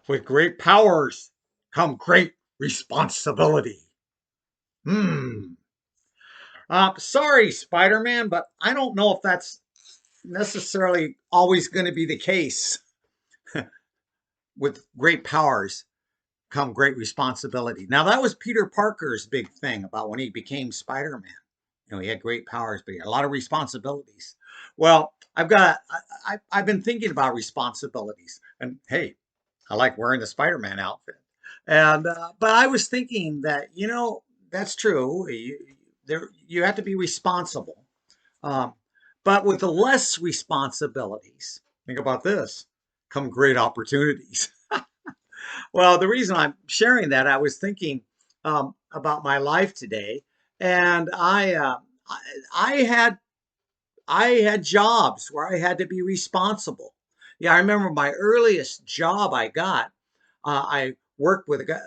With great powers come great responsibility. Hmm. Sorry, Spider-Man, but I don't know if that's necessarily always going to be the case. With great powers come great responsibility. Now, that was Peter Parker's big thing about when he became Spider-Man. He had great powers, but he had a lot of responsibilities. Well, I've been thinking about responsibilities, and hey, I like wearing the Spider-Man outfit. And but I was thinking that that's true. You have to be responsible, um, but with the less responsibilities, think about this: come great opportunities. Well, the reason I'm sharing that, I was thinking about my life today, and I I had I had jobs where I had to be responsible. Yeah, I remember my earliest job I got. I worked with a guy.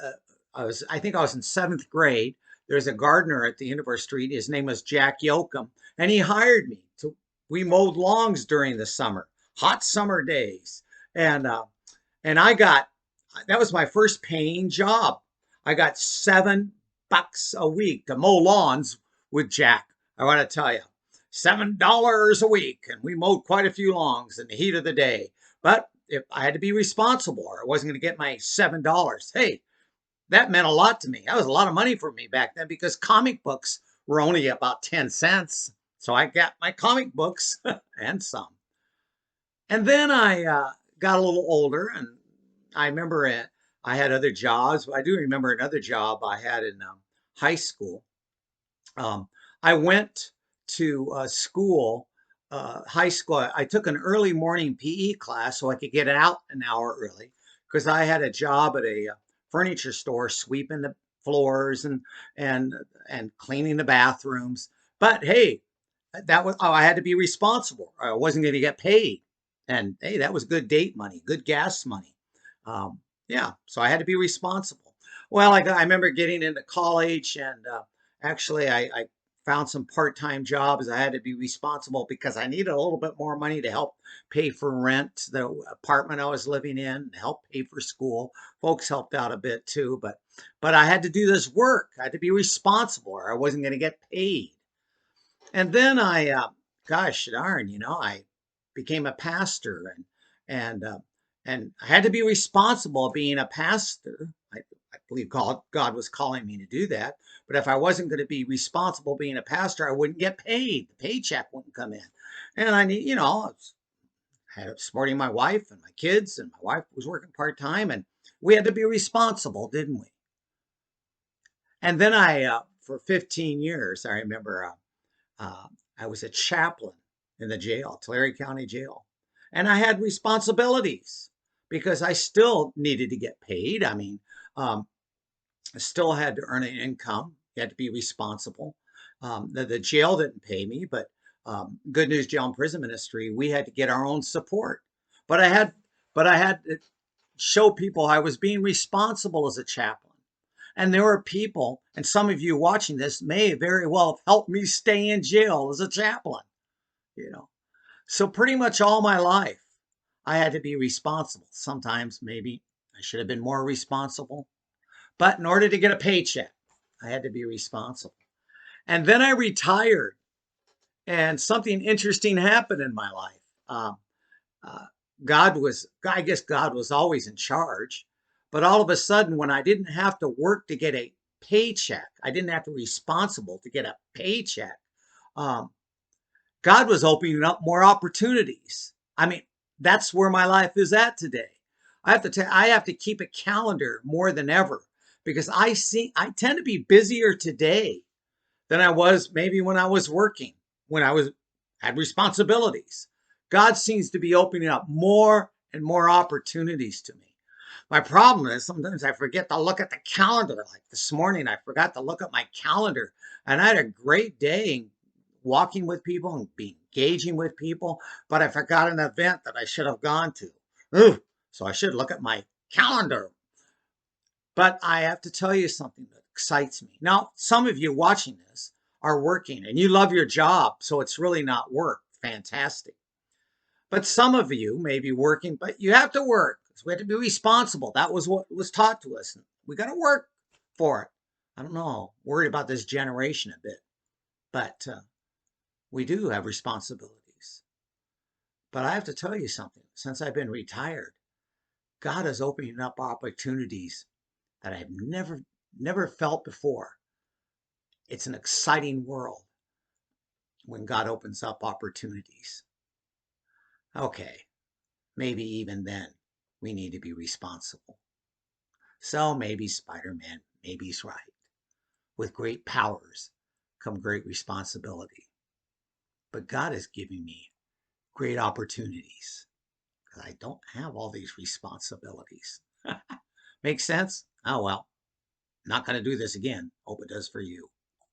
I think I was in seventh grade. There's a gardener at the end of our street. His name was Jack Yoakum, and he hired me to. We mowed lawns during the summer, hot summer days, and and I got that was my first paying job. I got $7 a week to mow lawns with Jack. I want to tell you, $7 a week, and we mowed quite a few lawns in the heat of the day. But if I had to be responsible, or I wasn't going to get my $7. Hey, that meant a lot to me. That was a lot of money for me back then because comic books were only about 10 cents. So I got my comic books and some. And then I got a little older, and I remember I had other jobs. I do remember another job I had in high school. Um, I went to school, high school. I took an early morning PE class so I could get out an hour early because I had a job at a furniture store, sweeping the floors and and cleaning the bathrooms. But hey, I had to be responsible. I wasn't going to get paid, and hey, that was good date money, good gas money. Yeah, so I had to be responsible. Well, I remember getting into college, and actually, I found some part-time jobs. I had to be responsible because I needed a little bit more money to help pay for rent, the apartment I was living in, help pay for school. Folks helped out a bit too, but I had to do this work. I had to be responsible, or I wasn't going to get paid. And then gosh darn, I became a pastor, and and I had to be responsible being a pastor. I believe God was calling me to do that. But if I wasn't going to be responsible being a pastor, I wouldn't get paid. The paycheck wouldn't come in. And I need, I had supporting my wife and my kids, and my wife was working part time, and we had to be responsible, didn't we? And then for 15 years, I remember I was a chaplain in the jail, Tulare County Jail. And I had responsibilities because I still needed to get paid. I mean, I still had to earn an income. You had to be responsible. The jail didn't pay me, but Good News Jail and Prison Ministry, we had to get our own support. But I had, but I had to show people I was being responsible as a chaplain. And there are people, and some of you watching this may very well have helped me stay in jail as a chaplain, you know. So pretty much all my life, I had to be responsible. Sometimes maybe I should have been more responsible, but in order to get a paycheck, I had to be responsible. And then I retired, and something interesting happened in my life. Uh, I guess God was always in charge. But all of a sudden, when I didn't have to work to get a paycheck, I didn't have to be responsible to get a paycheck. Um, God was opening up more opportunities. I mean, that's where my life is at today. I have to keep a calendar more than ever because I tend to be busier today than I was maybe when I was working, when I was had responsibilities. God seems to be opening up more and more opportunities to me. My problem is sometimes I forget to look at the calendar. Like this morning, I forgot to look at my calendar, and I had a great day walking with people and be engaging with people, but I forgot an event that I should have gone to. Ooh, so I should look at my calendar. But I have to tell you something that excites me. Now, some of you watching this are working and you love your job, so it's really not work. Fantastic. But some of you may be working, but you have to work. So we had to be responsible. That was what was taught to us. We got to work for it. I don't know. Worried about this generation a bit, but we do have responsibilities. But I have to tell you something. Since I've been retired, God is opening up opportunities that I've never felt before. It's an exciting world when God opens up opportunities. Okay, maybe even then we need to be responsible. So maybe Spider-Man, maybe he's right. With great powers come great responsibility. But God is giving me great opportunities because I don't have all these responsibilities. Make sense? Oh well, not going to do this again. Hope it does for you.